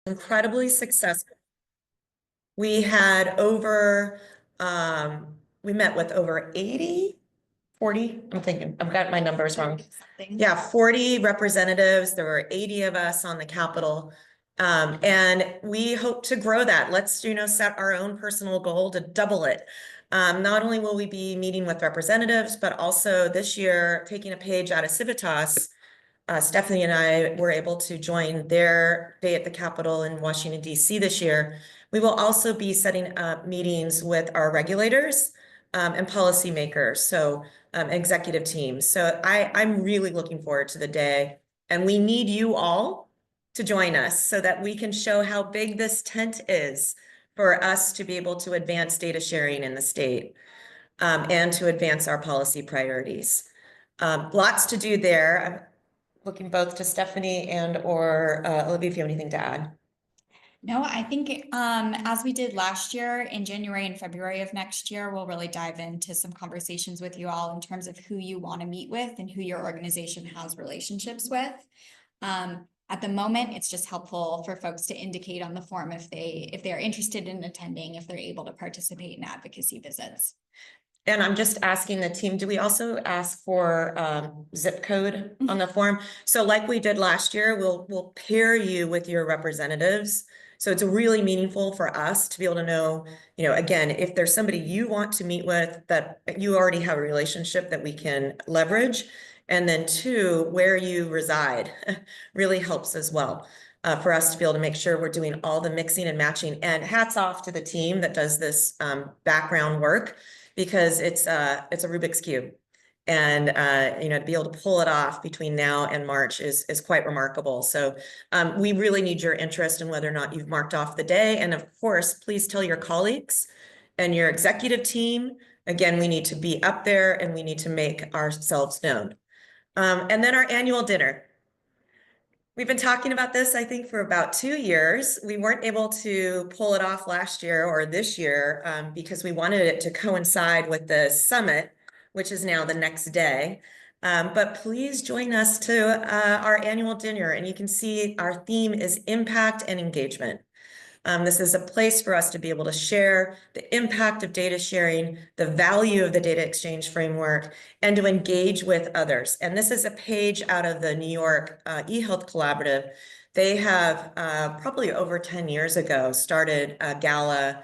incredibly successful. We had over, we met with over 80, 40, I'm thinking, I've got my numbers wrong. Yeah, 40 representatives. There were 80 of us on the Capitol. And we hope to grow that. Let's, set our own personal goal to double it. Not only will we be meeting with representatives, but also this year, taking a page out of Civitas, Stephanie and I were able to join their day at the Capitol in Washington, D.C. this year. We will also be setting up meetings with our regulators and policymakers, so executive teams. So I'm really looking forward to the day, and we need you all to join us so that we can show how big this tent is for us to be able to advance data sharing in the state and to advance our policy priorities. Lots to do there. I'm looking both to Stephanie and or Olivia, if you have anything to add. No, I think as we did last year in January and February of next year, we'll really dive into some conversations with you all in terms of who you want to meet with and who your organization has relationships with. At the moment, it's just helpful for folks to indicate on the form if they're interested in attending, if they're able to participate in advocacy visits. And I'm just asking the team, do we also ask for zip code on the form? So like we did last year, we'll pair you with your representatives. So it's really meaningful for us to be able to know, again, if there's somebody you want to meet with that you already have a relationship that we can leverage. And then two, where you reside really helps as well. For us to be able to make sure we're doing all the mixing and matching. And hats off to the team that does this background work, because it's a Rubik's Cube. And, to be able to pull it off between now and March is quite remarkable. So we really need your interest in whether or not you've marked off the day. And of course, please tell your colleagues and your executive team. Again, we need to be up there and we need to make ourselves known. And then our annual dinner. We've been talking about this, I think, for about 2 years. We weren't able to pull it off last year or this year because we wanted it to coincide with the summit, which is now the next day. But please join us to our annual dinner, and you can see our theme is impact and engagement. This is a place for us to be able to share the impact of data sharing, the value of the data exchange framework, and to engage with others. And this is a page out of the New York eHealth Collaborative. They have probably over 10 years ago started a gala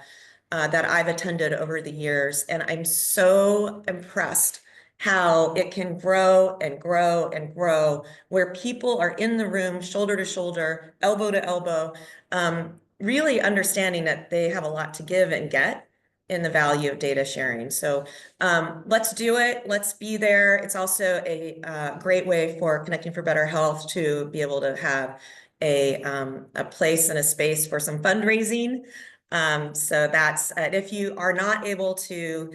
that I've attended over the years. And I'm so impressed how it can grow and grow and grow, where people are in the room, shoulder to shoulder, elbow to elbow, really understanding that they have a lot to give and get in the value of data sharing. So let's do it. Let's be there. It's also a great way for Connecting for Better Health to be able to have a place and a space for some fundraising. So that's if you are not able to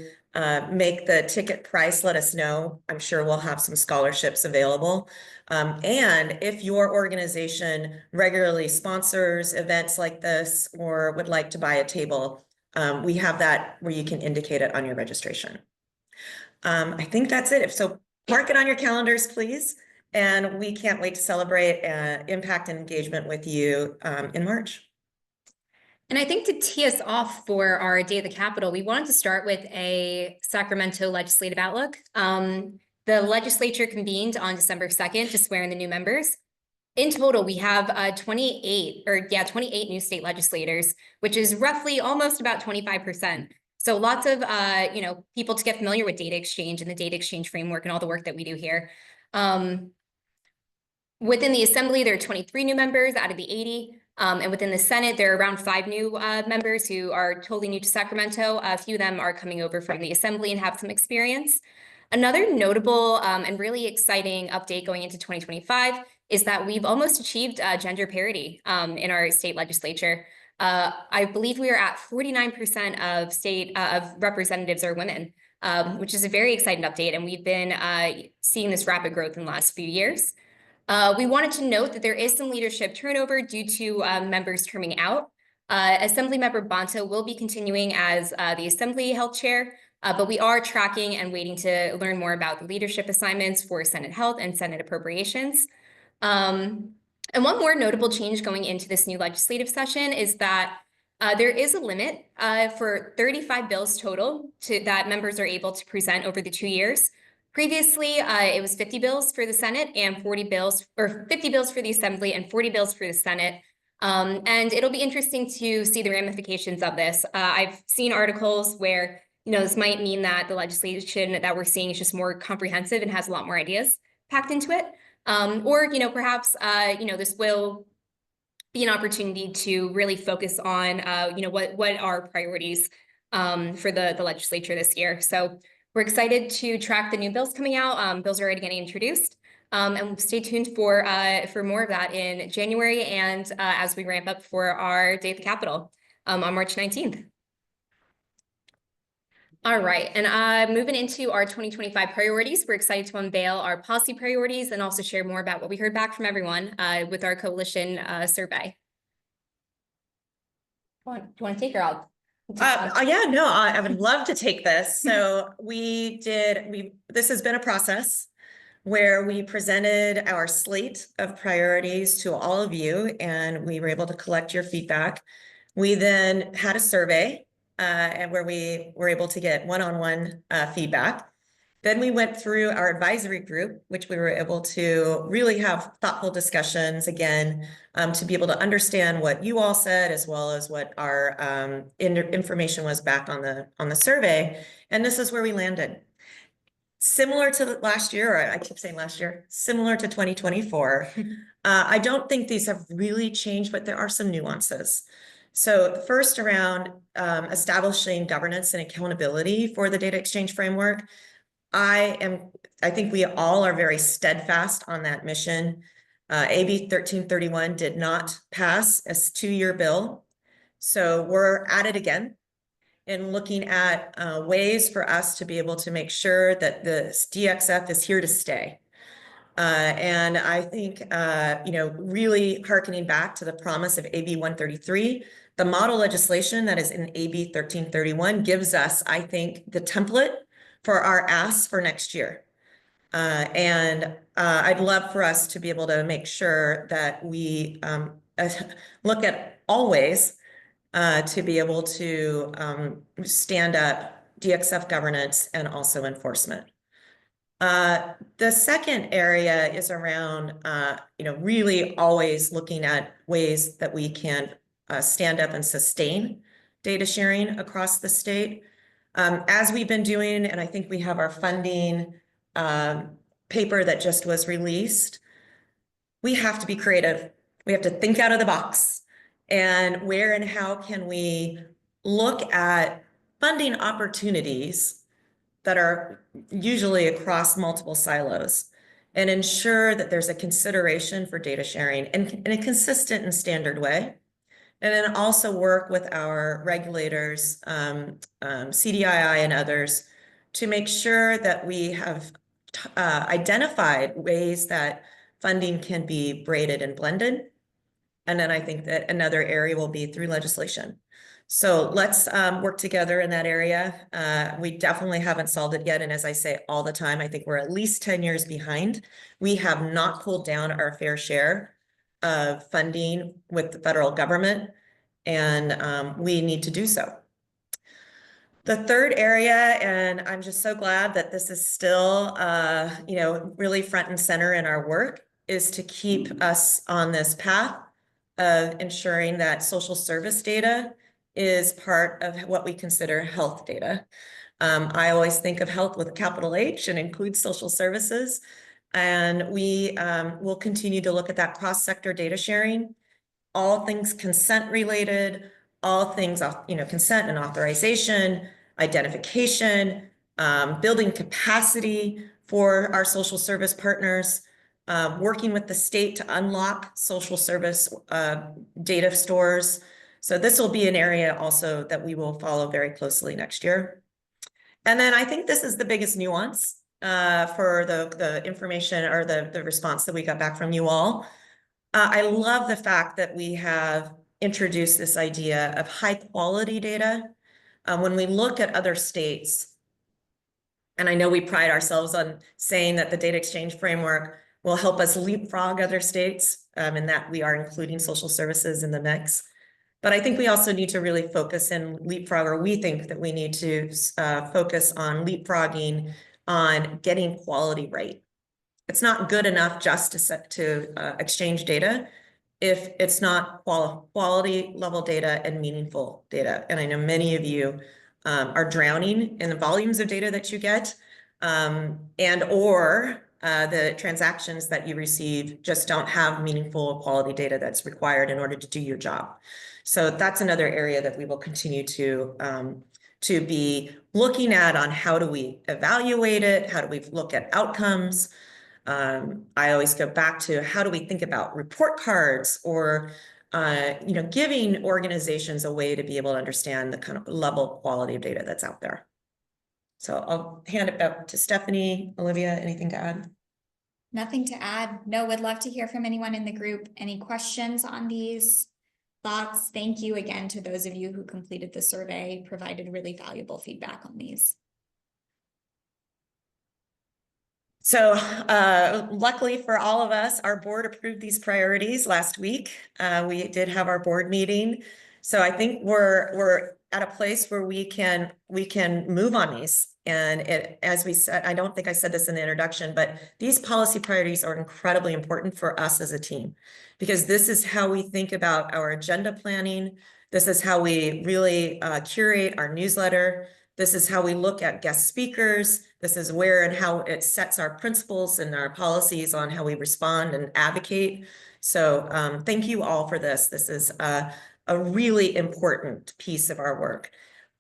make the ticket price, let us know. I'm sure we'll have some scholarships available. And if your organization regularly sponsors events like this or would like to buy a table, we have that where you can indicate it on your registration. I think that's it. So mark it on your calendars, please. And we can't wait to celebrate impact and engagement with you in March. And I think to tee us off for our Day of the Capitol, we wanted to start with a Sacramento legislative outlook. The legislature convened on December 2nd to swear in the new members. In total, we have 28 new state legislators, which is roughly almost about 25%. So lots of people to get familiar with data exchange and the data exchange framework and all the work that we do here. Within the Assembly, there are 23 new members out of the 80. And within the Senate, there are around 5 new members who are totally new to Sacramento. A few of them are coming over from the Assembly and have some experience. Another notable and really exciting update going into 2025 is that we've almost achieved gender parity in our state legislature. I believe we are at 49% of state representatives are women, which is a very exciting update. And we've been seeing this rapid growth in the last few years. We wanted to note that there is some leadership turnover due to members terming out. Assemblymember Bonta will be continuing as the Assembly Health Chair, but we are tracking and waiting to learn more about the leadership assignments for Senate Health and Senate Appropriations. And one more notable change going into this new legislative session is that there is a limit for 35 bills total that members are able to present over the 2 years. Previously, it was 50 bills for the Senate and 40 bills, or 50 bills for the Assembly and 40 bills for the Senate. And it'll be interesting to see the ramifications of this. I've seen articles where, this might mean that the legislation that we're seeing is just more comprehensive and has a lot more ideas packed into it. Or, perhaps, this will be an opportunity to really focus on, what are priorities for the legislature this year. So we're excited to track the new bills coming out. Bills are already getting introduced. And stay tuned for more of that in January and as we ramp up for our Day at the Capitol on March 19th. All right, and moving into our 2025 priorities, we're excited to unveil our policy priorities and also share more about what we heard back from everyone with our coalition survey. Do you want to take her out? Yeah, no, I would love to take this. So this has been a process where we presented our slate of priorities to all of you, and we were able to collect your feedback. We then had a survey and where we were able to get one-on-one feedback. Then we went through our advisory group, which we were able to really have thoughtful discussions again, to be able to understand what you all said, as well as what our information was back on the survey. And this is where we landed. Similar to last year, or I keep saying last year, similar to 2024. I don't think these have really changed, but there are some nuances. So first, around establishing governance and accountability for the data exchange framework, I think we all are very steadfast on that mission. AB 1331 did not pass as a 2-year bill. So we're at it again in looking at ways for us to be able to make sure that the DXF is here to stay. And I think, really hearkening back to the promise of AB 133, the model legislation that is in AB 1331 gives us, I think, the template for our asks for next year. And I'd love for us to be able to make sure that we look at all ways to be able to stand up DXF governance and also enforcement. The second area is around, really always looking at ways that we can stand up and sustain data sharing across the state. As we've been doing, and I think we have our funding paper that just was released, we have to be creative. We have to think out of the box. And where and how can we look at funding opportunities that are usually across multiple silos and ensure that there's a consideration for data sharing in a consistent and standard way. And then also work with our regulators, CDII and others, to make sure that we have identified ways that funding can be braided and blended. And then I think that another area will be through legislation. So let's work together in that area. We definitely haven't solved it yet. And as I say all the time, I think we're at least 10 years behind. We have not pulled down our fair share of funding with the federal government, and we need to do so. The third area, and I'm just so glad that this is still, really front and center in our work, is to keep us on this path of ensuring that social service data is part of what we consider health data. I always think of health with a capital H and include social services. And we will continue to look at that cross-sector data sharing, all things consent related, all things, consent and authorization, identification, building capacity for our social service partners, working with the state to unlock social service data stores. So this will be an area also that we will follow very closely next year. And then I think this is the biggest nuance for the information or the response that we got back from you all. I love the fact that we have introduced this idea of high quality data. When we look at other states, and I know we pride ourselves on saying that the data exchange framework will help us leapfrog other states, in that we are including social services in the mix. But I think we also need to really focus and leapfrog, or we think that we need to focus on leapfrogging on getting quality right. It's not good enough just to exchange data if it's not quality level data and meaningful data. And I know many of you are drowning in the volumes of data that you get, and or the transactions that you receive just don't have meaningful quality data that's required in order to do your job. So that's another area that we will continue to be looking at on how do we evaluate it, how do we look at outcomes. I always go back to how do we think about report cards, or giving organizations a way to be able to understand the kind of level of quality of data that's out there. So I'll hand it back to Stephanie. Olivia, anything to add? Nothing to add. No, would love to hear from anyone in the group. Any questions on these thoughts? Thank you again to those of you who completed the survey, provided really valuable feedback on these. So luckily for all of us, our board approved these priorities last week. We did have our board meeting. So I think we're at a place where we can move on these. And as we said, I don't think I said this in the introduction, but these policy priorities are incredibly important for us as a team, because this is how we think about our agenda planning. This is how we really curate our newsletter. This is how we look at guest speakers. This is where and how it sets our principles and our policies on how we respond and advocate. So thank you all for this. This is a really important piece of our work.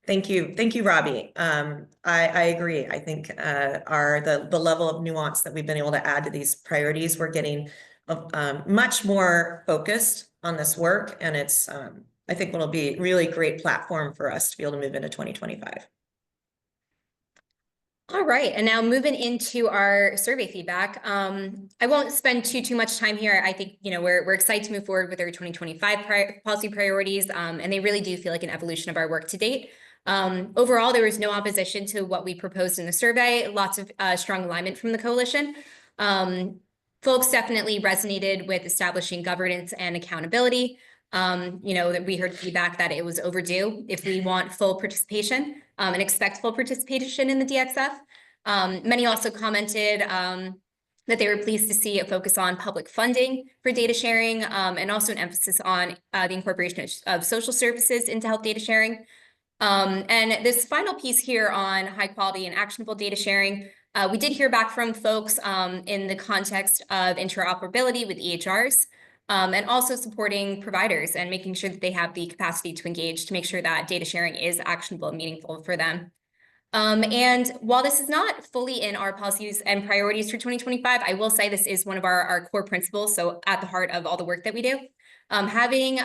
Thank you, Robbie. I agree. I think the level of nuance that we've been able to add to these priorities, we're getting much more focused on this work, and it's I think it'll be a really great platform for us to be able to move into 2025. All right, and now moving into our survey feedback. I won't spend too much time here. I think we're excited to move forward with our 2025 policy priorities, and they really do feel like an evolution of our work to date. Overall, there was no opposition to what we proposed in the survey. Lots of strong alignment from the coalition. Folks definitely resonated with establishing governance and accountability. That we heard feedback that it was overdue if we want full participation and expect full participation in the DXF. Many also commented that they were pleased to see a focus on public funding for data sharing, and also an emphasis on the incorporation of social services into health data sharing. And this final piece here on high quality and actionable data sharing, we did hear back from folks in the context of interoperability with EHRs. And also supporting providers and making sure that they have the capacity to engage to make sure that data sharing is actionable and meaningful for them. And while this is not fully in our policies and priorities for 2025, I will say this is one of our core principles. So at the heart of all the work that we do, having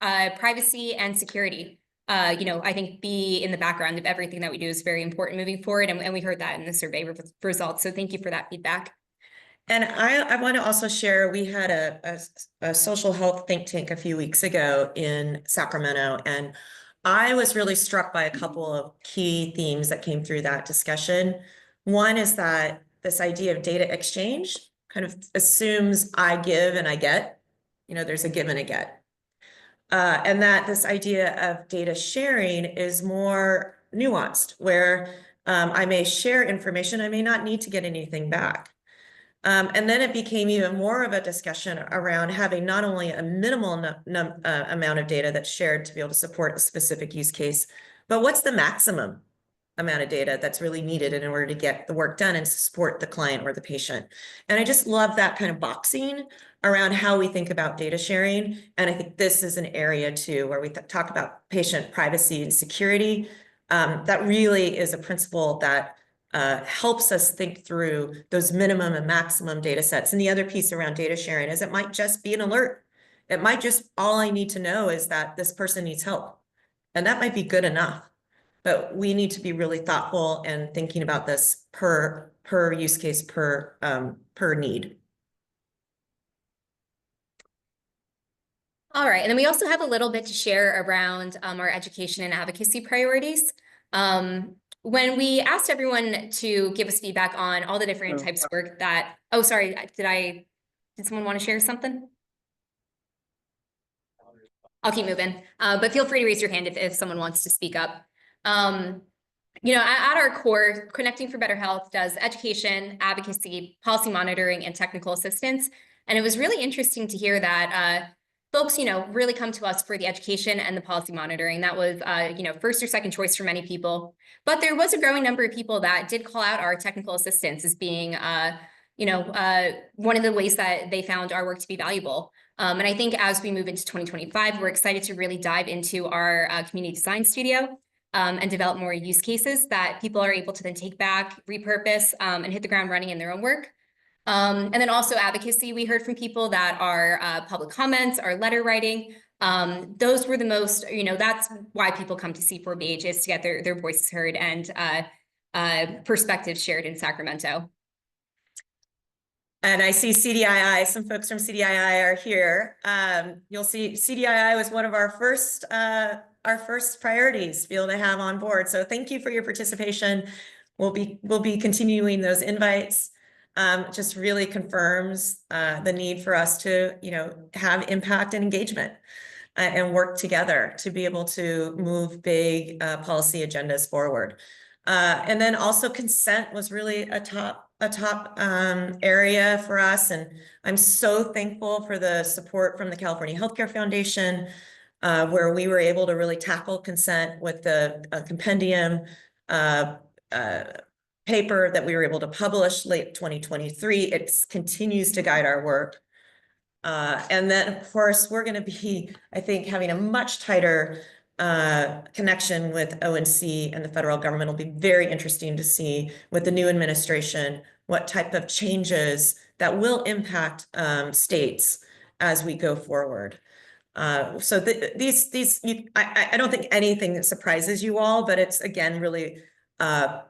privacy and security, I think be in the background of everything that we do is very important moving forward. And we heard that in the survey results. So thank you for that feedback. And I want to also share, we had a social health think tank a few weeks ago in Sacramento, and I was really struck by a couple of key themes that came through that discussion. One is that this idea of data exchange kind of assumes I give and I get, there's a give and a get. And that this idea of data sharing is more nuanced, where I may share information, I may not need to get anything back. And then it became even more of a discussion around having not only a minimal amount of data that's shared to be able to support a specific use case, but what's the maximum amount of data that's really needed in order to get the work done and support the client or the patient. And I just love that kind of boxing around how we think about data sharing. And I think this is an area too, where we talk about patient privacy and security. That really is a principle that helps us think through those minimum and maximum data sets. And the other piece around data sharing is it might just be an alert. It might just, all I need to know is that this person needs help. And that might be good enough. But we need to be really thoughtful and thinking about this per use case, per need. All right, and then we also have a little bit to share around our education and advocacy priorities. When we asked everyone to give us feedback on all the different types of work that, oh, sorry, did someone want to share something? I'll keep moving, but feel free to raise your hand if someone wants to speak up. You know, at our core, Connecting for Better Health does education, advocacy, policy monitoring, and technical assistance. And it was really interesting to hear that folks, you know, really come to us for the education and the policy monitoring. That was, you know, first or second choice for many people. But there was a growing number of people that did call out our technical assistance as being, you know, one of the ways that they found our work to be valuable. And I think as we move into 2025, we're excited to really dive into our community design studio. And develop more use cases that people are able to then take back, repurpose, and hit the ground running in their own work. And then also advocacy, we heard from people that are public comments, our letter writing. Those were the most, you know, that's why people come to C4BH, is to get their voices heard and perspectives shared in Sacramento. And I see CDII, some folks from CDII are here. You'll see CDII was one of our first priorities to be able to have on board. So thank you for your participation. We'll be continuing those invites. Just really confirms the need for us to, you know, have impact and engagement and work together to be able to move big policy agendas forward. And then also consent was really a top area for us. And I'm so thankful for the support from the California Healthcare Foundation, where we were able to really tackle consent with the compendium paper that we were able to publish late 2023. It continues to guide our work. And then, of course, we're going to be, I think, having a much tighter connection with ONC and the federal government. Will be very interesting to see with the new administration what type of changes that will impact states as we go forward. So I don't think anything surprises you all, but it's again really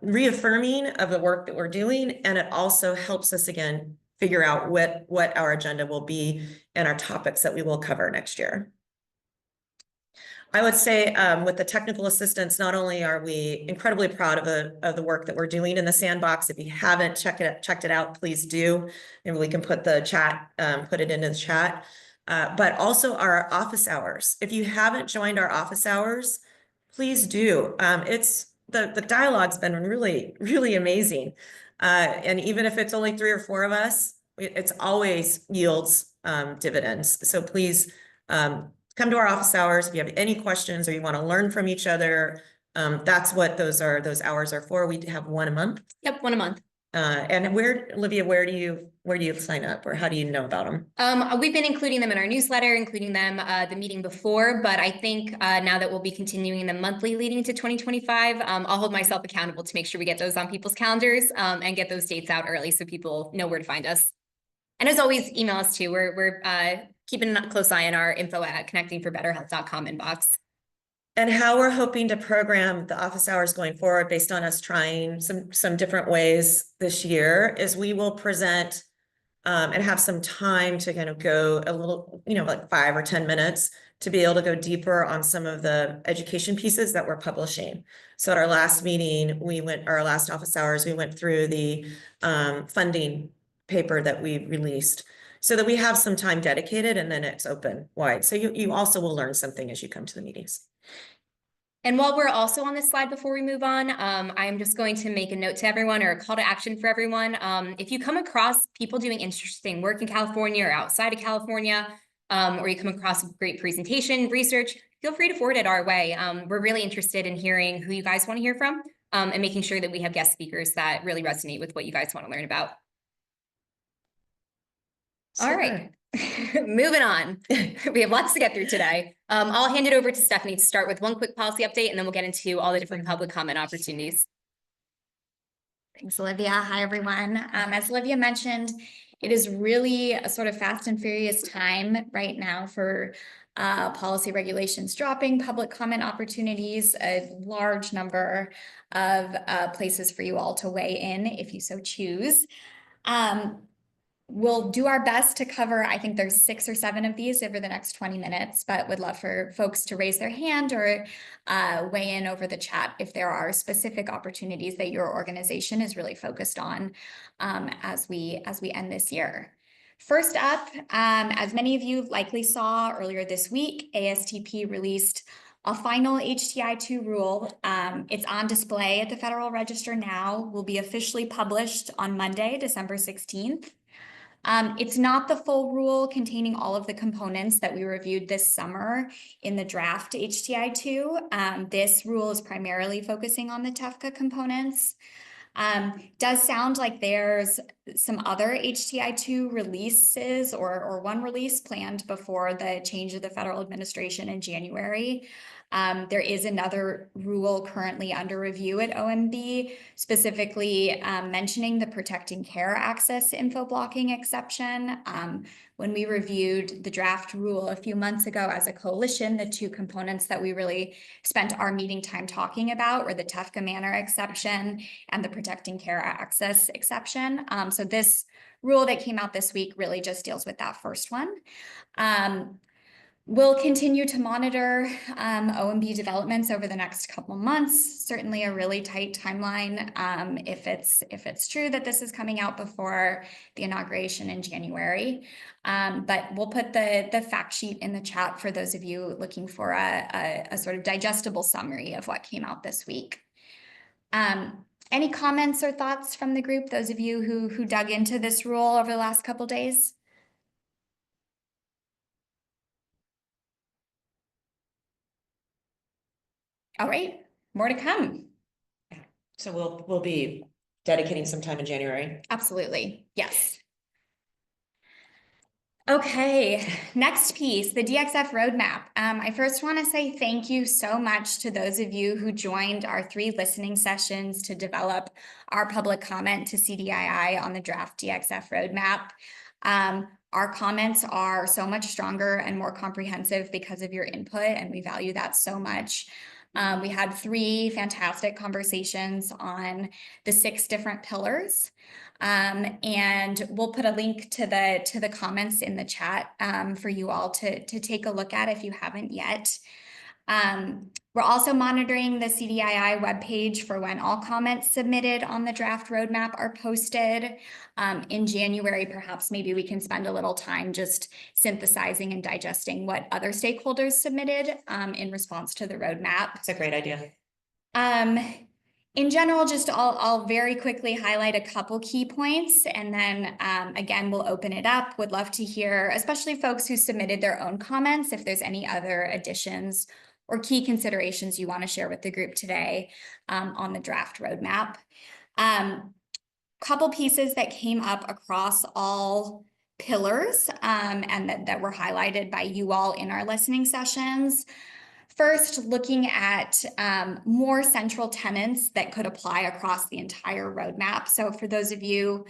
reaffirming of the work that we're doing, and it also helps us again figure out what our agenda will be and our topics that we will cover next year. I would say with the technical assistance, not only are we incredibly proud of the work that we're doing in the sandbox. If you haven't checked it out, please do. And we can put it into the chat. But also our office hours. If you haven't joined our office hours, please do. It's the dialogue's been really, really amazing. And even if it's only 3 or 4 of us, it's always yields dividends. So please come to our office hours if you have any questions or you want to learn from each other. That's what those hours are for. We have one a month. Yep, one a month. And Olivia, where do you sign up, or how do you know about them? We've been including them in our newsletter, including them the meeting before, but I think now that we'll be continuing them monthly leading into 2025, I'll hold myself accountable to make sure we get those on people's calendars and get those dates out early so people know where to find us. And as always, email us too. We're keeping a close eye on our info@connectingforbetterhealth.com inbox. And how we're hoping to program the office hours going forward based on us trying some different ways this year is we will present and have some time to kind of go a little, you know, like 5 or 10 minutes to be able to go deeper on some of the education pieces that we're publishing. So at our last meeting, our last office hours, we went through the funding paper that we released so that we have some time dedicated, and then it's open wide. So you also will learn something as you come to the meetings. And while we're also on this slide before we move on, I'm just going to make a note to everyone, or a call to action for everyone. If you come across people doing interesting work in California or outside of California, or you come across a great presentation, research, feel free to forward it our way. We're really interested in hearing who you guys want to hear from, and making sure that we have guest speakers that really resonate with what you guys want to learn about. All right, moving on. We have lots to get through today. I'll hand it over to Stephanie to start with one quick policy update, and then we'll get into all the different public comment opportunities. Thanks, Olivia. Hi, everyone. As Olivia mentioned, it is really a sort of fast and furious time right now for policy regulations dropping, public comment opportunities, a large number of places for you all to weigh in if you so choose. We'll do our best to cover, I think there's 6 or 7 of these over the next 20 minutes, but would love for folks to raise their hand or weigh in over the chat if there are specific opportunities that your organization is really focused on as we end this year. First up, as many of you likely saw earlier this week, ASTP released a final HTI-2 rule. It's on display at the Federal Register now, will be officially published on Monday, December 16th. It's not the full rule containing all of the components that we reviewed this summer in the draft HTI-2. This rule is primarily focusing on the TEFCA components. Does sound like there's some other HTI-2 releases or one release planned before the change of the federal administration in January. There is another rule currently under review at OMB, specifically mentioning the protecting care access info blocking exception. When we reviewed the draft rule a few months ago as a coalition, the 2 components that we really spent our meeting time talking about were the TEFCA manner exception and the protecting care access exception. So this rule that came out this week really just deals with that first one. We'll continue to monitor OMB developments over the next couple months. Certainly a really tight timeline if it's true that this is coming out before the inauguration in January. But we'll put the fact sheet in the chat for those of you looking for a sort of digestible summary of what came out this week. Any comments or thoughts from the group, those of you who dug into this rule over the last couple days? All right, more to come. So we'll be dedicating some time in January. Absolutely, yes. Okay, next piece, the DXF roadmap. I first want to say thank you so much to those of you who joined our 3 listening sessions to develop our public comment to CDII on the draft DXF roadmap. Our comments are so much stronger and more comprehensive because of your input, and we value that so much. We had 3 fantastic conversations on the 6 different pillars. And we'll put a link to the comments in the chat for you all to take a look at if you haven't yet. We're also monitoring the CDII webpage for when all comments submitted on the draft roadmap are posted. In January, perhaps maybe we can spend a little time just synthesizing and digesting what other stakeholders submitted in response to the roadmap. That's a great idea. In general, just I'll very quickly highlight a couple key points, and then again, we'll open it up. Would love to hear, especially folks who submitted their own comments, if there's any other additions or key considerations you want to share with the group today on the draft roadmap. Couple pieces that came up across all pillars and that were highlighted by you all in our listening sessions. First, looking at more central tenets that could apply across the entire roadmap. So for those of you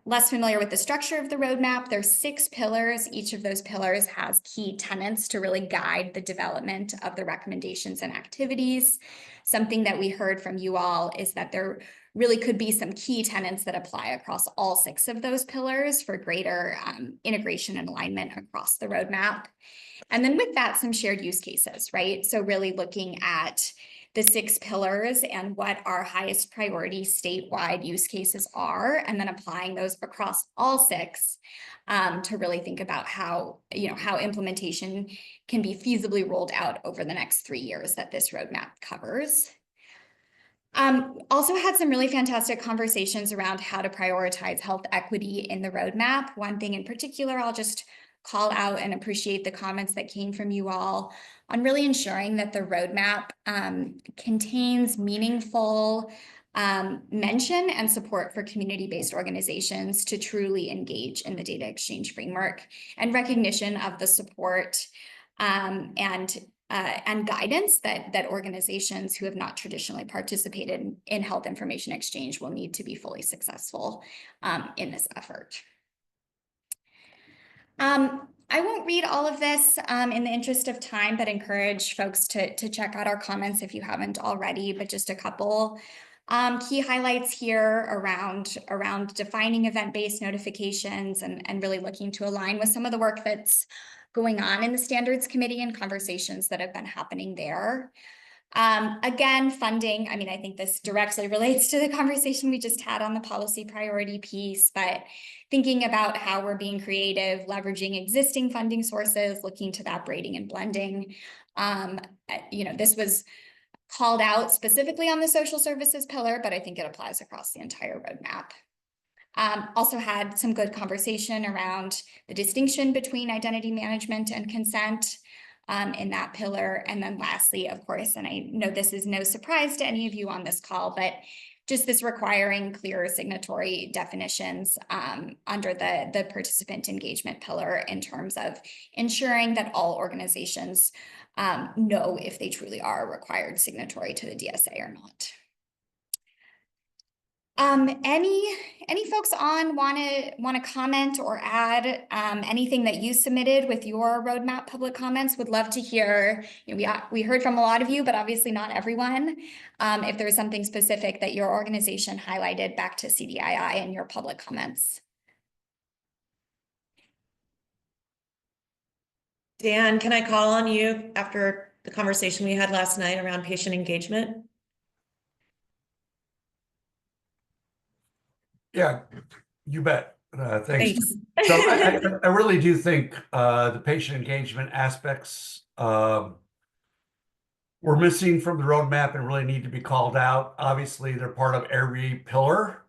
less familiar with the structure of the roadmap, there's 6 pillars. Each of those pillars has key tenets to really guide the development of the recommendations and activities. Something that we heard from you all is that there really could be some key tenets that apply across all 6 of those pillars for greater integration and alignment across the roadmap. And then with that, some shared use cases, right? So really looking at the 6 pillars and what our highest priority statewide use cases are, and then applying those across all 6 to really think about how implementation can be feasibly rolled out over the next 3 years that this roadmap covers. Also had some really fantastic conversations around how to prioritize health equity in the roadmap. One thing in particular, I'll just call out and appreciate the comments that came from you all on really ensuring that the roadmap contains meaningful mention and support for community-based organizations to truly engage in the data exchange framework, and recognition of the support and guidance that organizations who have not traditionally participated in health information exchange will need to be fully successful in this effort. I won't read all of this in the interest of time, but encourage folks to check out our comments if you haven't already, but just a couple Key highlights here around defining event-based notifications and really looking to align with some of the work that's going on in the standards committee and conversations that have been happening there. Again, funding, I mean, I think this directly relates to the conversation we just had on the policy priority piece, but thinking about how we're being creative, leveraging existing funding sources, looking to that braiding and blending. This was called out specifically on the social services pillar, but I think it applies across the entire roadmap. Also had some good conversation around the distinction between identity management and consent in that pillar. And then lastly, of course, and I know this is no surprise to any of you on this call, but just this requiring clear signatory definitions under the participant engagement pillar in terms of ensuring that all organizations know if they truly are a required signatory to the DSA or not. Any folks on want to comment or add anything that you submitted with your roadmap public comments? Would love to hear. We heard from a lot of you, but obviously not everyone. If there's something specific that your organization highlighted back to CDII in your public comments. Dan, can I call on you after the conversation we had last night around patient engagement? Yeah, you bet. Thanks. Thanks. So I really do think the patient engagement aspects we're missing from the roadmap and really need to be called out. Obviously, they're part of every pillar,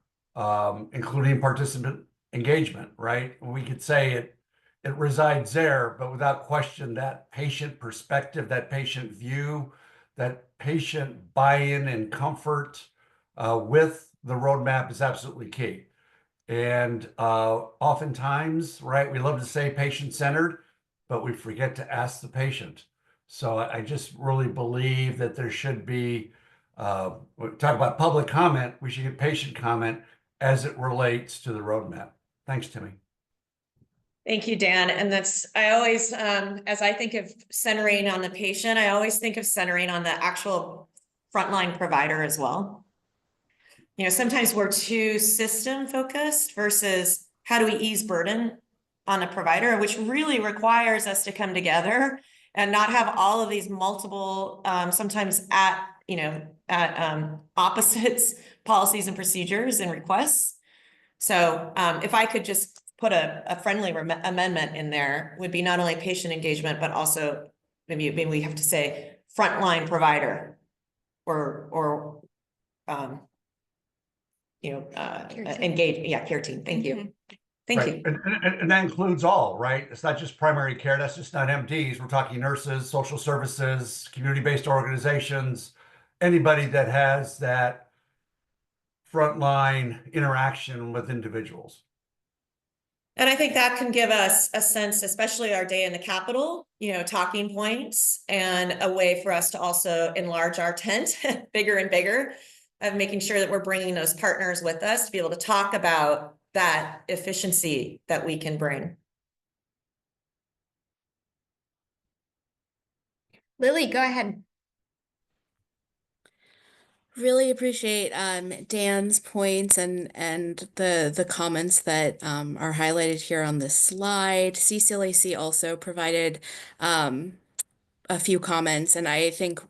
including participant engagement, right? We could say it resides there, but without question, that patient perspective, that patient view, that patient buy-in and comfort with the roadmap is absolutely key. And oftentimes, right, we love to say patient-centered, but we forget to ask the patient. So I just really believe that there should be, we talk about public comment, we should get patient comment as it relates to the roadmap. Thanks, Timmy. Thank you, Dan. And I always, as I think of centering on the patient, I always think of centering on the actual frontline provider as well. Sometimes we're too system focused versus how do we ease burden on a provider, which really requires us to come together and not have all of these multiple, sometimes at opposites policies and procedures and requests. So if I could just put a friendly amendment in there, would be not only patient engagement, but also maybe we have to say frontline provider or engage, care team. Thank you. Thank you. And that includes all, right? It's not just primary care. That's just not MDs. We're talking nurses, social services, community-based organizations, anybody that has that frontline interaction with individuals. And I think that can give us a sense, especially our day in the Capitol, talking points and a way for us to also enlarge our tent bigger and bigger, of making sure that we're bringing those partners with us to be able to talk about that efficiency that we can bring. Lily, go ahead. Really appreciate Dan's points and the comments that are highlighted here on this slide. CCLAC also provided a few comments, and I think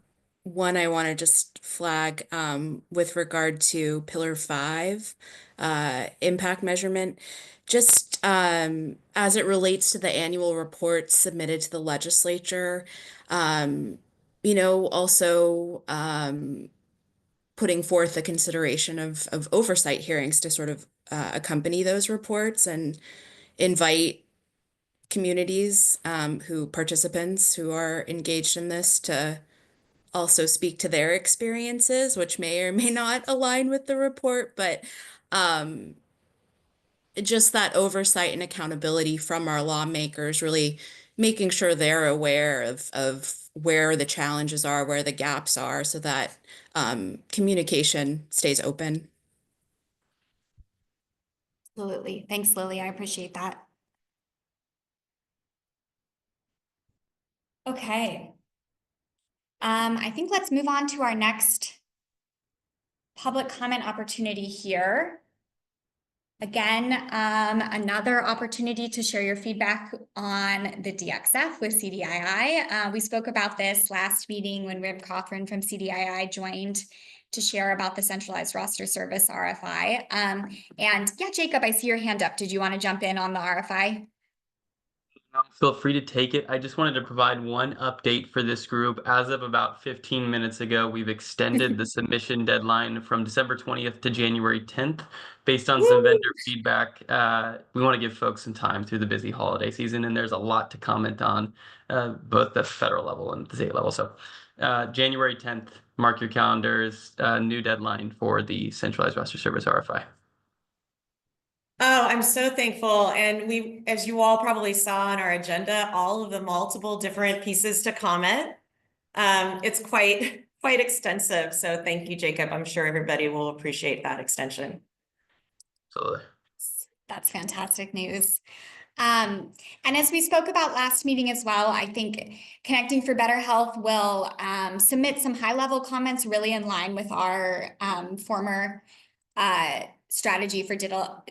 one I want to just flag with regard to Pillar 5, impact measurement, just as it relates to the annual reports submitted to the legislature, also putting forth the consideration of oversight hearings to sort of accompany those reports and invite communities participants who are engaged in this to also speak to their experiences, which may or may not align with the report, but just that oversight and accountability from our lawmakers, really making sure they're aware of where the challenges are, where the gaps are, so that communication stays open. Absolutely. Thanks, Lily. I appreciate that. Okay. I think let's move on to our next public comment opportunity here. Again, another opportunity to share your feedback on the DXF with CDII. We spoke about this last meeting when Rib Cothran from CDII joined to share about the centralized roster service RFI. And yeah, Jacob, I see your hand up. Did you want to jump in on the RFI? Feel free to take it. I just wanted to provide one update for this group. As of about 15 minutes ago, we've extended the submission deadline from December 20th to January 10th. Based on some vendor feedback, we want to give folks some time through the busy holiday season, and there's a lot to comment on, both the federal level and the state level. So January 10th, mark your calendars, new deadline for the centralized roster service RFI. Oh, I'm so thankful. And we, as you all probably saw on our agenda, all of the multiple different pieces to comment. It's quite extensive. So thank you, Jacob. I'm sure everybody will appreciate that extension. Absolutely. That's fantastic news. And as we spoke about last meeting as well, I think Connecting for Better Health will submit some high-level comments really in line with our former strategy for digital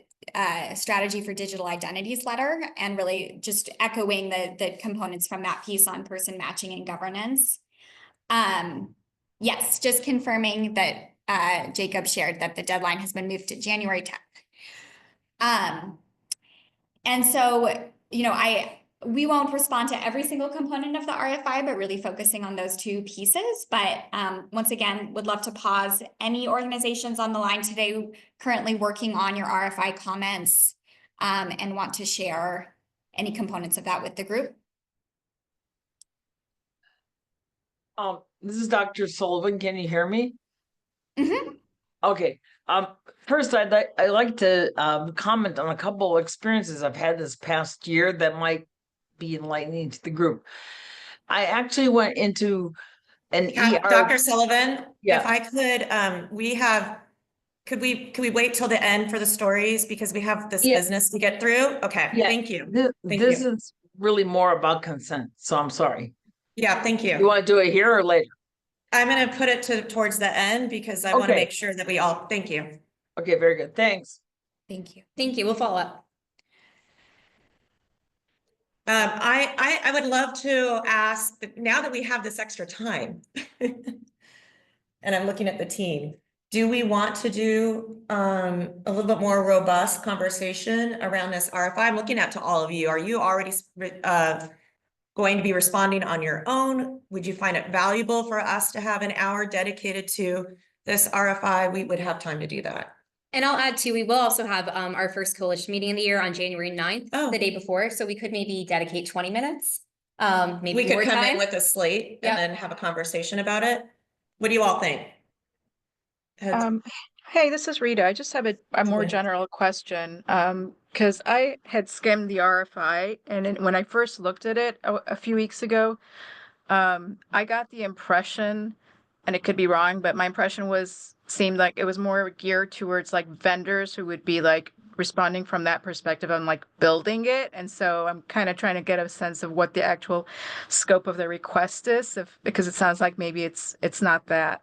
identities letter, and really just echoing the components from that piece on person matching and governance. Yes, just confirming that Jacob shared that the deadline has been moved to January 10th. And so, you know, we won't respond to every single component of the RFI, but really focusing on those two pieces. But once again, would love to pause. Any organizations on the line today currently working on your RFI comments and want to share any components of that with the group? This is Dr. Sullivan. Can you hear me? Mm-hmm. Okay. First, I'd like to comment on a couple of experiences I've had this past year that might be enlightening to the group. I actually went into an ER. Dr. Sullivan, Yeah. if I could, could we wait till the end for the stories because we have this business to get through? Okay, Yeah. thank you. This is really more about consent, so I'm sorry. Yeah, thank you. You want to do it here or later? I'm going to put it towards the end because I want to make sure that we all, thank you. Okay, very good. Thanks. Thank you. Thank you. We'll follow up. I would love to ask, now that we have this extra time, and I'm looking at the team, do we want to do a little bit more robust conversation around this RFI? I'm looking out to all of you. Are you already going to be responding on your own? Would you find it valuable for us to have an hour dedicated to this RFI? We would have time to do that. And I'll add too, we will also have our first coalition meeting of the year on January 9th, the day before. So we could maybe dedicate 20 minutes, maybe we could more come time. in with a slate and then have a conversation about it. What do you all think? Hey, this is Rita. I just have a more general question. Because I had skimmed the RFI, and when I first looked at it a few weeks ago, I got the impression, and it could be wrong, but my impression seemed like it was more geared towards like vendors who would be like responding from that perspective on like building it. And so I'm kind of trying to get a sense of what the actual scope of the request is, because it sounds like maybe it's not that.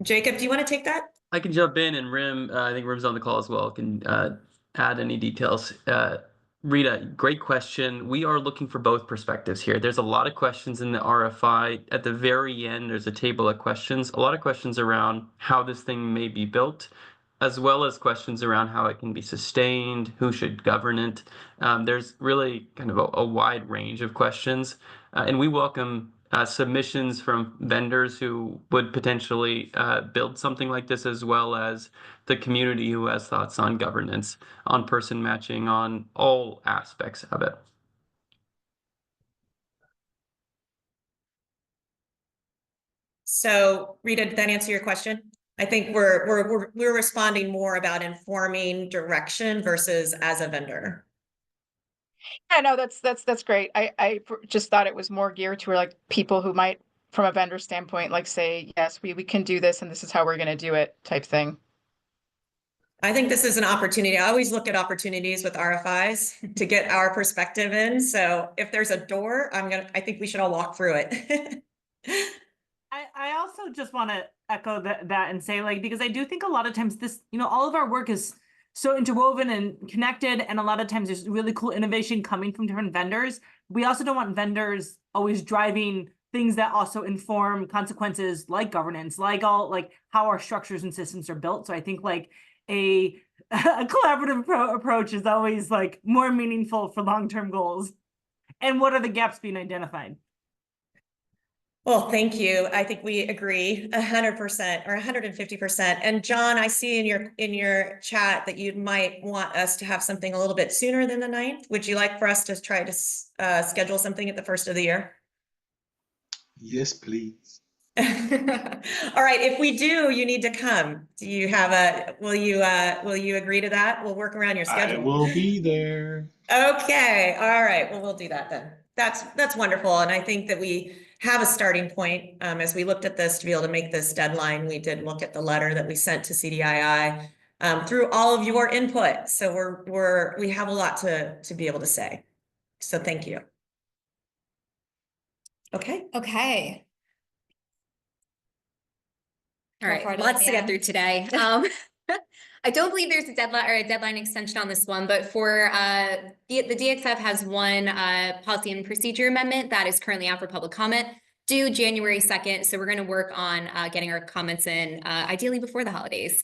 Jacob, do you want to take that? I can jump in, and Rim, I think Rim's on the call as well, can add any details. Rita, great question. We are looking for both perspectives here. There's a lot of questions in the RFI. At the very end, there's a table of questions, a lot of questions around how this thing may be built, as well as questions around how it can be sustained, who should govern it. There's really kind of a wide range of questions, and we welcome submissions from vendors who would potentially build something like this, as well as the community who has thoughts on governance, on person matching, on all aspects of it. So Rita, did that answer your question? I think we're responding more about informing direction versus as a vendor. Yeah, no, that's great. I just thought it was more geared to like people who might, from a vendor standpoint, like say, yes, we can do this and this is how we're going to do it type thing. I think this is an opportunity. I always look at opportunities with RFIs to get our perspective in. So if there's a door, I think we should all walk through it. I also just want to echo that and say, like, because I do think a lot of times this, all of our work is so interwoven and connected, and a lot of times there's really cool innovation coming from different vendors. We also don't want vendors always driving things that also inform consequences like governance, like how our structures and systems are built. So I think like a collaborative approach is always like more meaningful for long-term goals. And what are the gaps being identified? Well, thank you. I think we agree 100% or 150%. And John, I see in your chat that you might want us to have something a little bit sooner than the 9th. Would you like for us to try to schedule something at the first of the year? Yes, please. All right. If we do, you need to come. Do you have will you agree to that? We'll work around your schedule. I will be there. Okay. All right. Well, we'll do that then. That's wonderful. And I think that we have a starting point. As we looked at this to be able to make this deadline, we did look at the letter that we sent to CDII through all of your input. So we have a lot to be able to say. So thank you. Okay. Okay. All Go for right, it, lots to get Olivia. through today. I don't believe there's a deadline extension on this one, but for the DXF has one policy and procedure amendment that is currently out for public comment due January 2nd. So we're going to work on getting our comments in ideally before the holidays.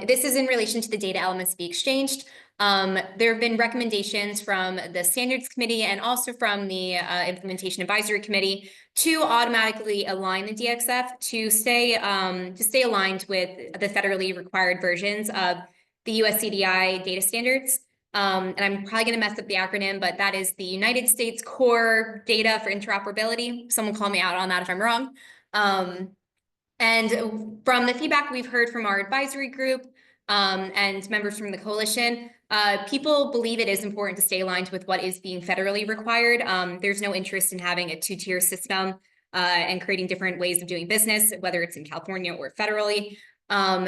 This is in relation to the data elements to be exchanged. There have been recommendations from the Standards Committee and also from the Implementation Advisory Committee to automatically align the DXF to stay aligned with the federally required versions of the US CDI data standards. And I'm probably going to mess up the acronym, but that is the United States Core Data for Interoperability. Someone call me out on that if I'm wrong. And from the feedback we've heard from our advisory group and members from the coalition, people believe it is important to stay aligned with what is being federally required. There's no interest in having a two-tier system and creating different ways of doing business, whether it's in California or federally.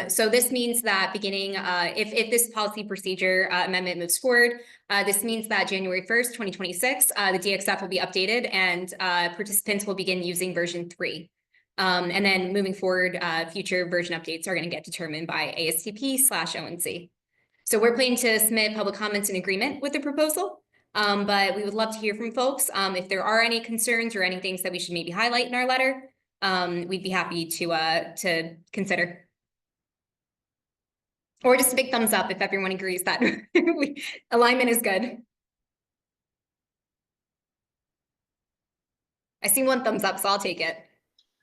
So this means that beginning, if this policy procedure amendment moves forward, this means that January 1st, 2026, the DXF will be updated and participants will begin using version 3. And then moving forward, future version updates are going to get determined by ASTP/ONC. So we're planning to submit public comments in agreement with the proposal, but we would love to hear from folks. If there are any concerns or any things that we should maybe highlight in our letter, we'd be happy to consider. Or just a big thumbs up if everyone agrees that alignment is good. I see one thumbs up, so I'll take it.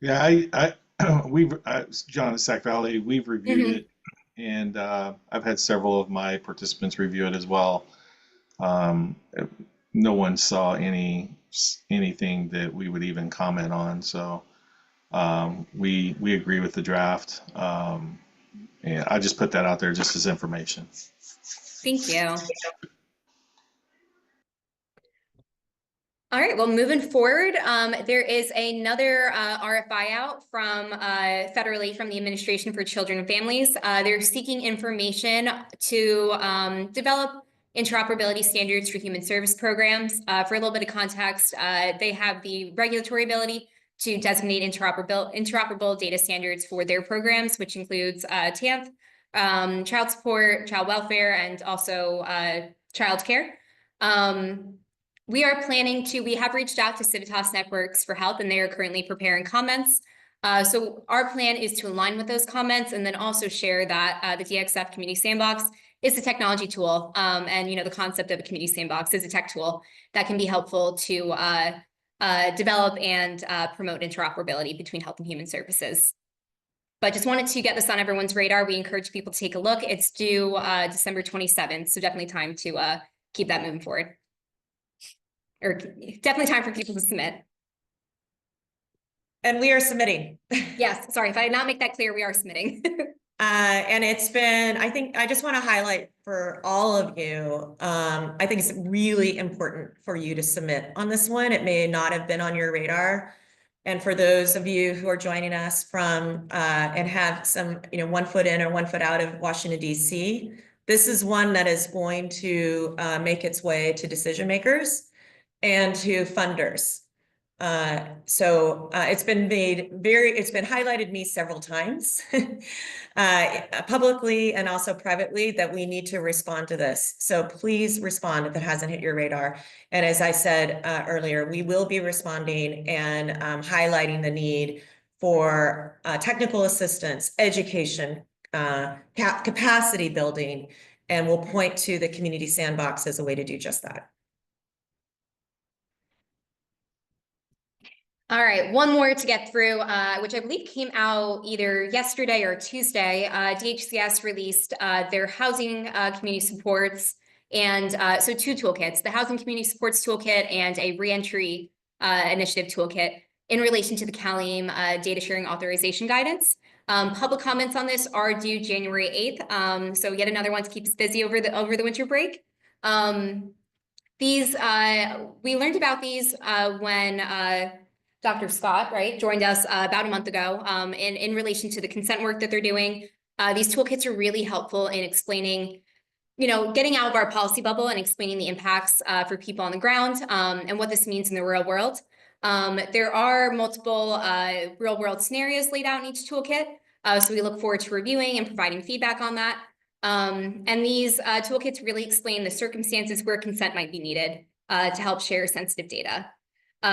Yeah, John at Sac Valley, we've reviewed it, and I've had several of my participants review it as well. No one saw anything that we would even comment on, so we agree with the draft. And I just put that out there just as information. Thank you. All right, well, moving forward, there is another RFI out from federally from the Administration for Children and Families. They're seeking information to develop interoperability standards for human service programs. For a little bit of context, they have the regulatory ability to designate interoperable data standards for their programs, which includes TAMP, child support, child welfare, and also child care. We have reached out to Civitas Networks for help, and they are currently preparing comments. So our plan is to align with those comments and then also share that the DXF Community Sandbox is a technology tool. And the concept of a community sandbox is a tech tool that can be helpful to develop and promote interoperability between health and human services. But just wanted to get this on everyone's radar. We encourage people to take a look. It's due December 27th, so definitely time to keep that moving forward. Or definitely time for people to submit. And we are submitting. Yes, sorry, if I did not make that clear, we are submitting. And it's been, I think, I just want to highlight for all of you, I think it's really important for you to submit on this one. It may not have been on your radar. And for those of you who are joining us from and have some, 1 foot in or 1 foot out of Washington, D.C., this is one that is going to make its way to decision makers and to funders. It's been it's been highlighted me several times, publicly and also privately, that we need to respond to this. So please respond if it hasn't hit your radar. And as I said earlier, we will be responding and highlighting the need for technical assistance, education, capacity building, and we'll point to the community sandbox as a way to do just that. All right, one more to get through, which I believe came out either yesterday or Tuesday. DHCS released their housing community supports, and so 2 toolkits, the Housing Community Supports Toolkit and a Reentry Initiative Toolkit in relation to the CalAIM data sharing authorization guidance. Public comments on this are due January 8th, so yet another one to keep us busy over the winter break. We learned about these when Dr. Scott, right, joined us about a month ago in relation to the consent work that they're doing. These toolkits are really helpful in explaining, getting out of our policy bubble and explaining the impacts for people on the ground and what this means in the real world. There are multiple real world scenarios laid out in each toolkit. So we look forward to reviewing and providing feedback on that. And these toolkits really explain the circumstances where consent might be needed to help share sensitive data.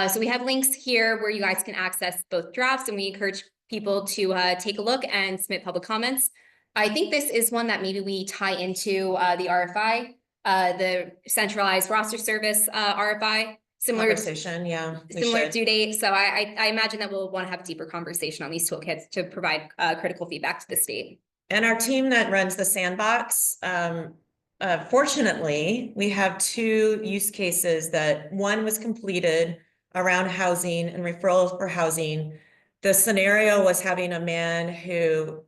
So we have links here where you guys can access both drafts, and we encourage people to take a look and submit public comments. I think this is one that maybe we tie into the RFI, the centralized roster service RFI, similar Conversation, yeah, we similar should. due date. So I imagine that we'll want to have a deeper conversation on these toolkits to provide critical feedback to the state. And our team that runs the sandbox, fortunately, we have 2 use cases that one was completed around housing and referrals for housing. The scenario was having a man who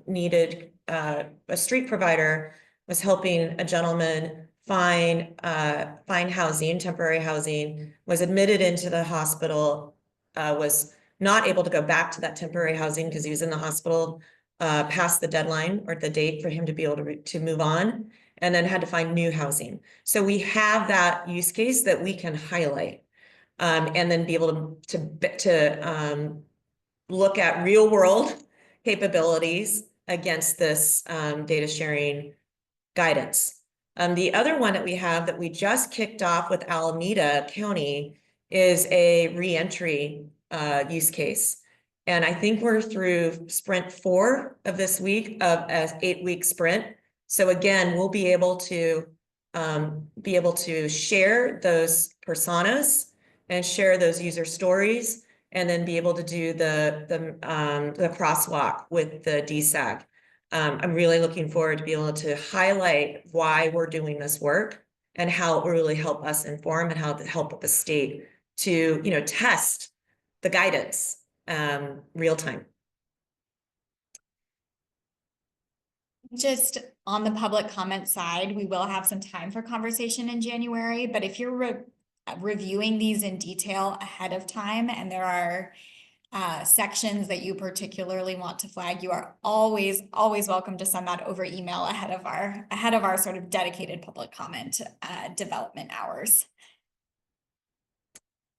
needed a street provider, was helping a gentleman find housing, temporary housing, was admitted into the hospital, was not able to go back to that temporary housing because he was in the hospital past the deadline or the date for him to be able to move on, and then had to find new housing. So we have that use case that we can highlight. And then be able to look at real world capabilities against this data sharing guidance. The other one that we have that we just kicked off with Alameda County is a reentry use case. And I think we're through sprint 4 of this week of an 8-week sprint. So again, we'll be able to share those personas and share those user stories, and then be able to do the crosswalk with the DSAG. I'm really looking forward to be able to highlight why we're doing this work and how it will really help us inform and how to help the state to, test the guidance real time. Just on the public comment side, we will have some time for conversation in January, but if you're reviewing these in detail ahead of time and there are sections that you particularly want to flag, you are always welcome to send that over email ahead of our sort of dedicated public comment development hours.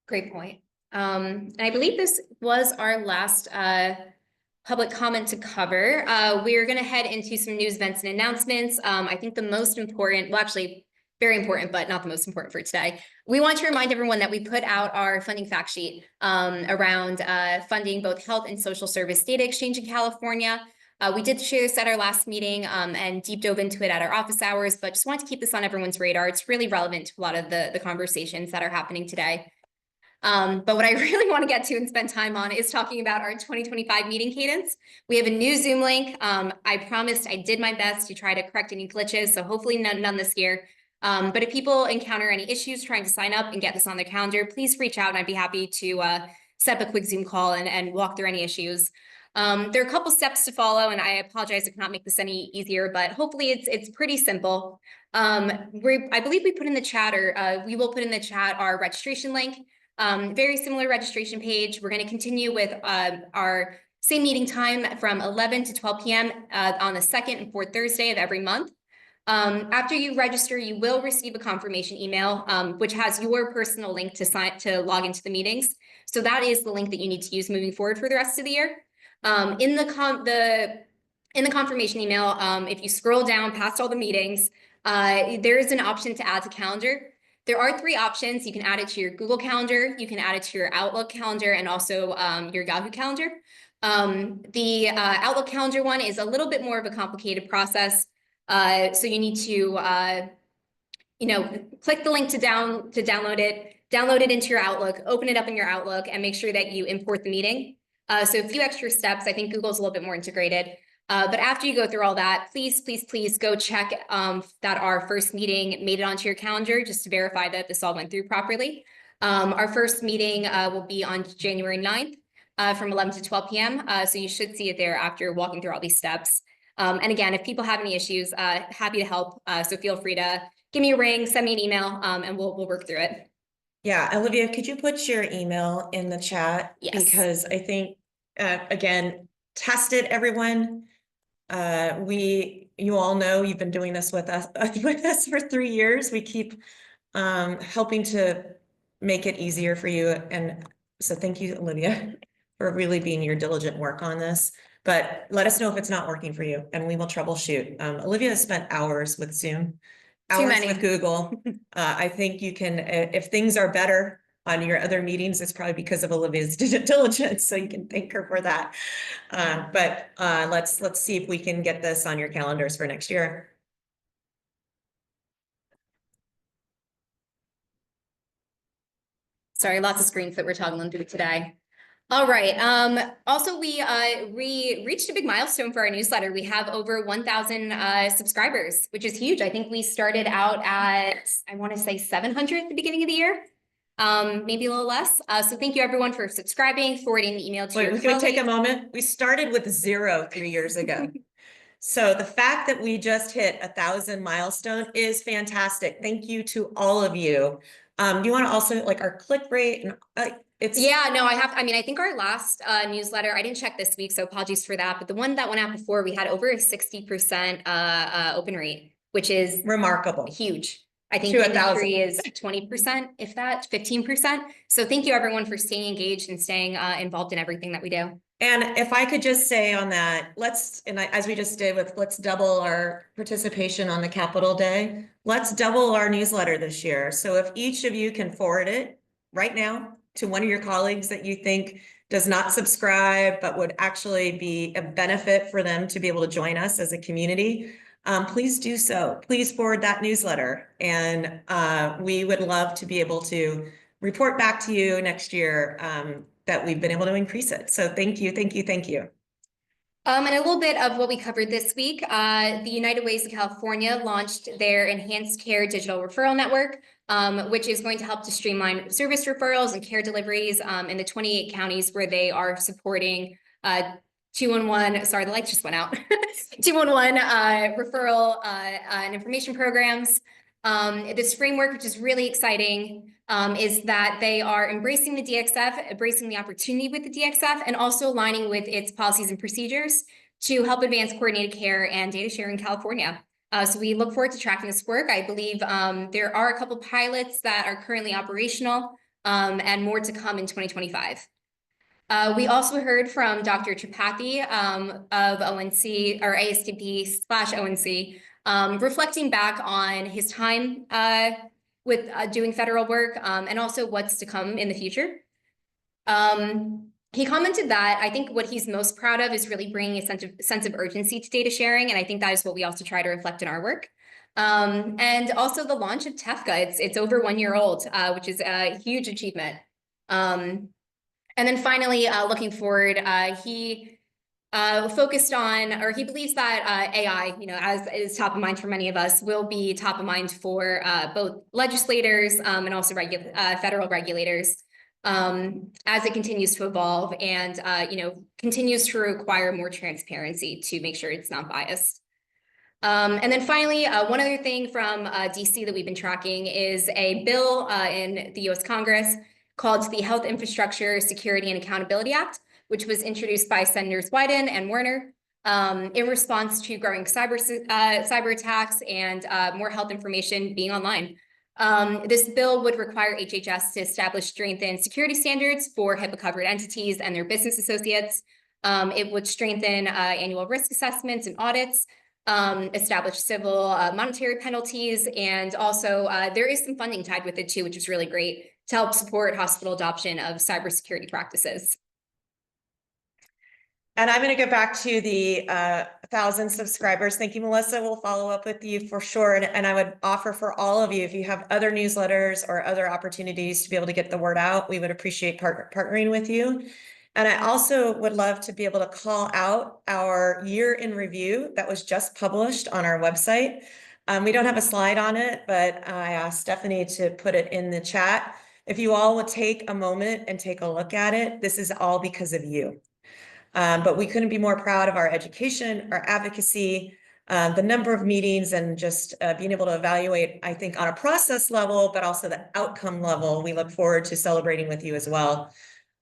Great point. And I believe this was our last public comment to cover. We're going to head into some news, events, and announcements. I think the most important, well, actually very important, but not the most important for today. We want to remind everyone that we put out our funding fact sheet around funding both health and social service data exchange in California. We did share this at our last meeting and deep dove into it at our office hours, but just want to keep this on everyone's radar. It's really relevant to a lot of the conversations that are happening today. But what I really want to get to and spend time on is talking about our 2025 meeting cadence. We have a new Zoom link. I promised I did my best to try to correct any glitches, so hopefully none this year. But if people encounter any issues trying to sign up and get this on their calendar, please reach out and I'd be happy to set up a quick Zoom call and walk through any issues. There are a couple steps to follow, and I apologize if not make this any easier, but hopefully it's pretty simple. I believe we put in the chat, or we will put in the chat, our registration link. Very similar registration page. We're going to continue with our same meeting time from 11 to 12 p.m. On the second and fourth Thursday of every month. After you register, you will receive a confirmation email, which has your personal link to log into the meetings. So that is the link that you need to use moving forward for the rest of the year. In the confirmation email, if you scroll down past all the meetings, there is an option to add to calendar. There are 3 options. You can add it to your Google Calendar, you can add it to your Outlook calendar, and also your Yahoo Calendar. The Outlook calendar one is a little bit more of a complicated process. So you need to, click the link to download it into your Outlook, open it up in your Outlook, and make sure that you import the meeting. So a few extra steps. I think Google's a little bit more integrated. But after you go through all that, please go check that our first meeting made it onto your calendar, just to verify that this all went through properly. Our first meeting will be on January 9th from 11 to 12 p.m. So you should see it there after walking through all these steps. And again, if people have any issues, happy to help. So feel free to give me a ring, send me an email, and we'll work through it. Yeah, Olivia, could you put your email in the chat? Yes. Because I think, again, test it, everyone. You all know you've been doing this with us for 3 years. We keep helping to make it easier for you. And so thank you, Olivia, for really being your diligent work on this. But let us know if it's not working for you and we will troubleshoot. Olivia has spent hours with Zoom, hours with Google. I think you can, if things are better on your other meetings, it's probably because of Olivia's diligence. So you can thank her for that. But let's see if we can get this on your calendars for next year. Sorry, lots of screens that we're toggling through today. All right. Also, we reached a big milestone for our newsletter. We have over 1,000 subscribers, which is huge. I think we started out at, I want to say 700 at the beginning of the year, maybe a little less. So thank you everyone for subscribing, forwarding the email to your Wait, can we take a colleagues. moment? We started with 0 3 years ago. So the fact that we just hit 1,000 milestone is fantastic. Thank you to all of you. Do you want to also like our click rate and it's Yeah, no, I mean, I think our last newsletter, I didn't check this week, so apologies for that. But the one that went out before, we had over a 60% open rate, which is remarkable. Huge. I think To the 1,000. industry is 20%, if that, 15%. So thank you everyone for staying engaged and staying involved in everything that we do. And if I could just say on that, as we just did with, let's double our participation on the Capitol Day. Let's double our newsletter this year. So if each of you can forward it right now to one of your colleagues that you think does not subscribe, but would actually be a benefit for them to be able to join us as a community, please do so. Please forward that newsletter. And we would love to be able to report back to you next year that we've been able to increase it. So thank you, thank you, thank you. And a little bit of what we covered this week, the United Ways of California launched their Enhanced Care Digital Referral Network, which is going to help to streamline service referrals and care deliveries in the 28 counties where they are supporting 211, sorry, the lights just went out, 211 referral and information programs. This framework, which is really exciting, is that they are embracing the DXF, embracing the opportunity with the DXF, and also aligning with its policies and procedures to help advance coordinated care and data sharing in California. So we look forward to tracking this work. I believe there are a couple pilots that are currently operational and more to come in 2025. We also heard from Dr. Tripathi of ONC or ASTP/ONC, reflecting back on his time with doing federal work and also what's to come in the future. He commented that I think what he's most proud of is really bringing a sense of urgency to data sharing, and I think that is what we also try to reflect in our work. And also the launch of TEFCA, it's over 1 year old, which is a huge achievement. And then finally, looking forward, he focused on, or he believes that AI, as is top of mind for many of us, will be top of mind for both legislators and also federal regulators as it continues to evolve and continues to require more transparency to make sure it's not biased. And then finally, one other thing from DC that we've been tracking is a bill in the US Congress called the Health Infrastructure Security and Accountability Act, which was introduced by Senators Wyden and Warner. in response to growing cyber attacks and more health information being online. This bill would require HHS to establish strengthened security standards for HIPAA-covered entities and their business associates. It would strengthen annual risk assessments and audits, establish civil monetary penalties, and also there is some funding tied with it too, which is really great to help support hospital adoption of cybersecurity practices. And I'm going to go back to the 1,000 subscribers. Thank you, Melissa. We'll follow up with you for sure. And I would offer for all of you, if you have other newsletters or other opportunities to be able to get the word out, we would appreciate partnering with you. And I also would love to be able to call out our year in review that was just published on our website. We don't have a slide on it, but I asked Stephanie to put it in the chat. If you all would take a moment and take a look at it, this is all because of you. But we couldn't be more proud of our education, our advocacy, the number of meetings, and just being able to evaluate, I think, on a process level, but also the outcome level. We look forward to celebrating with you as well.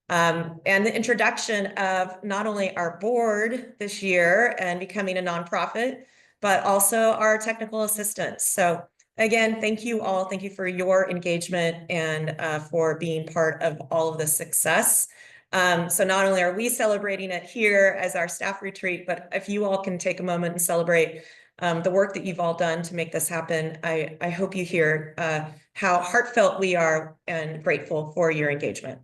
And the introduction of not only our board this year and becoming a nonprofit, but also our technical assistants. So again, thank you all. Thank you for your engagement and for being part of all of the success. So not only are we celebrating it here as our staff retreat, but if you all can take a moment and celebrate the work that you've all done to make this happen, I hope you hear how heartfelt we are and grateful for your engagement.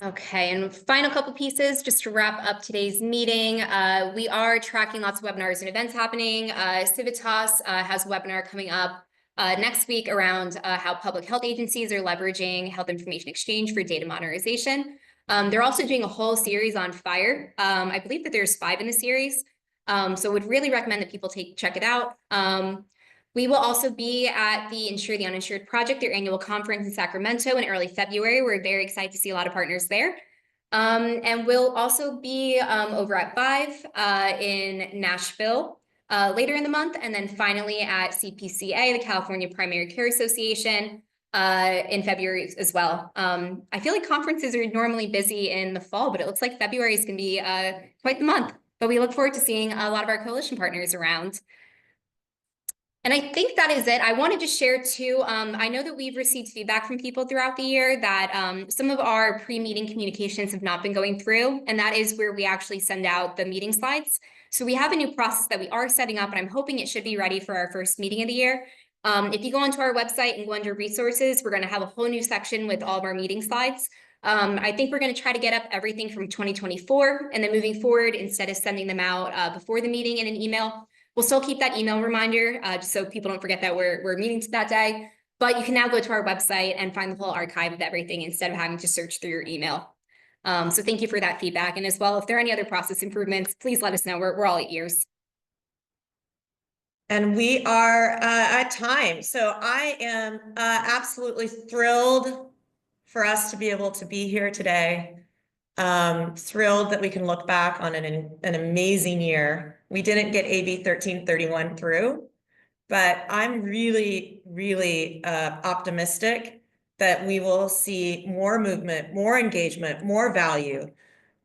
Okay, and final couple pieces just to wrap up today's meeting. We are tracking lots of webinars and events happening. Civitas has a webinar coming up next week around how public health agencies are leveraging health information exchange for data modernization. They're also doing a whole series on fire. I believe that there's 5 in the series. So would really recommend that people check it out. We will also be at the Insure the Uninsured Project, their annual conference in Sacramento in early February. We're very excited to see a lot of partners there. And we'll also be over at VIVE in Nashville later in the month. And then finally at CPCA, the California Primary Care Association, in February as well. I feel like conferences are normally busy in the fall, but it looks like February is going to be quite the month. But we look forward to seeing a lot of our coalition partners around. And I think that is it. I wanted to share too, I know that we've received feedback from people throughout the year that some of our pre-meeting communications have not been going through, and that is where we actually send out the meeting slides. So we have a new process that we are setting up, and I'm hoping it should be ready for our first meeting of the year. If you go onto our website and go under resources, we're going to have a whole new section with all of our meeting slides. I think we're going to try to get up everything from 2024, and then moving forward, instead of sending them out before the meeting in an email, we'll still keep that email reminder just so people don't forget that we're meeting that day. But you can now go to our website and find the whole archive of everything instead of having to search through your email. So thank you for that feedback. And as well, if there are any other process improvements, please let us know. We're all ears. And we are at time. So I am absolutely thrilled for us to be able to be here today. Thrilled that we can look back on an amazing year. We didn't get AB 1331 through, but I'm really, really optimistic that we will see more movement, more engagement, more value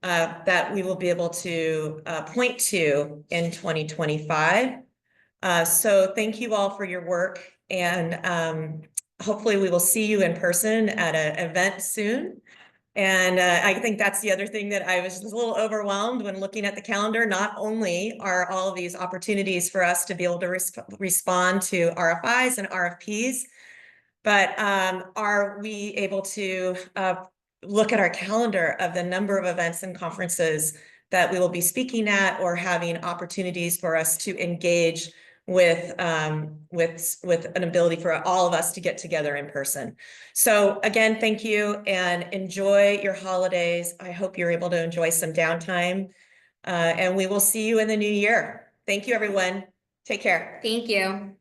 that we will be able to point to in 2025. So thank you all for your work, and hopefully we will see you in person at an event soon. And I think that's the other thing that I was just a little overwhelmed when looking at the calendar. Not only are all of these opportunities for us to be able to respond to RFIs and RFPs, but are we able to look at our calendar of the number of events and conferences that we will be speaking at, or having opportunities for us to engage with an ability for all of us to get together in person. So again, thank you, and enjoy your holidays. I hope you're able to enjoy some downtime, and we will see you in the new year. Thank you, everyone. Take care. Thank you.